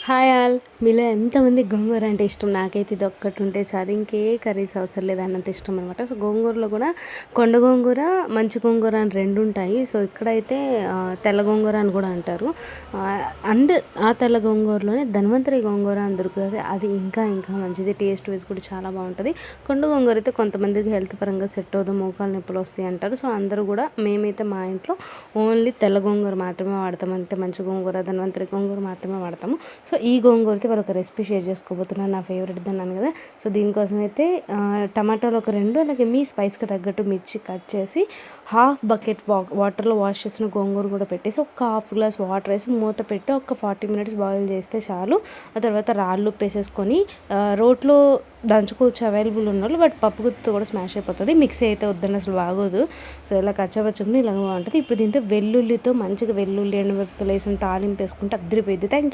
Hi all. మీలో ఎంతమంది గోంగూర అంటే ఇష్టం? నాకైతే ఇది ఒక్కటి ఉంటే చాలు, ఇంకే కర్రీస్ అవసరం లేదు అన్నంత ఇష్టం అనమాట. సో గోంగూరలో కూడా కొండ గోంగూర, మంచి గోంగూర అని రెండు ఉంటాయి. సో ఇక్కడైతే తెల్ల గోంగూర అని కూడా అంటారు. అండ్ ఆ తెల్ల గోంగూరలోనే ధన్వంతరి గోంగూర అని దొరుకుతుంది. అది ఇంకా ఇంకా మంచిది, టేస్ట్ వైజ్ కూడా చాలా బాగుంటుంది. కొండ గోంగూర అయితే కొంతమందికి హెల్త్ పరంగా సెట్ అవ్వదు, మోకాలు నొప్పులు వస్తాయి అంటారు. సో అందరూ కూడా, మేమైతే మా ఇంట్లో ఓన్లీ తెల్ల గోంగూర మాత్రమే వాడతాం. అంటే మంచి గోంగూర, ధన్వంతరి గోంగూర మాత్రమే వాడతాము. సో ఈ గోంగూరతో వాళ్ళ ఒక రెసిపీ షేర్ చేసుకోబోతున్నాను, నా ఫేవరెట్ అన్నాను కదా. సో దీనికోసం అయితే టమాటాలు ఒక 2, అలాగే మీ స్పైస్కి తగ్గట్టు మిర్చి కట్ చేసి, హాఫ్ బకెట్ వాటర్లో వాష్ చేసిన గోంగూర కూడా పెట్టేసి, ఒక హాఫ్ గ్లాస్ వాటర్ వేసి మూత పెట్టి ఒక 40 మినిట్స్ బాయిల్ చేస్తే చాలు. ఆ తర్వాత రాళ్ళు వేసేసుకొని రోట్లో దంచుకోవచ్చు అవైలబుల్ ఉన్నోళ్ళు, బట్ పప్పు గుత్తితో కూడా స్మాష్ అయిపోతుంది. మిక్సీ అయితే వద్దని అసలు బాగోదు. సో ఇలా కచ్చపచ్చకుని ఇలా బాగుంటుంది. ఇప్పుడు దీంతో వెల్లుల్లితో మంచిగా వెల్లుల్లి ఎండుమిరపకాయలు వేసి తాలింపు వేసుకుంటే అద్దరిపోయింది. Thank you.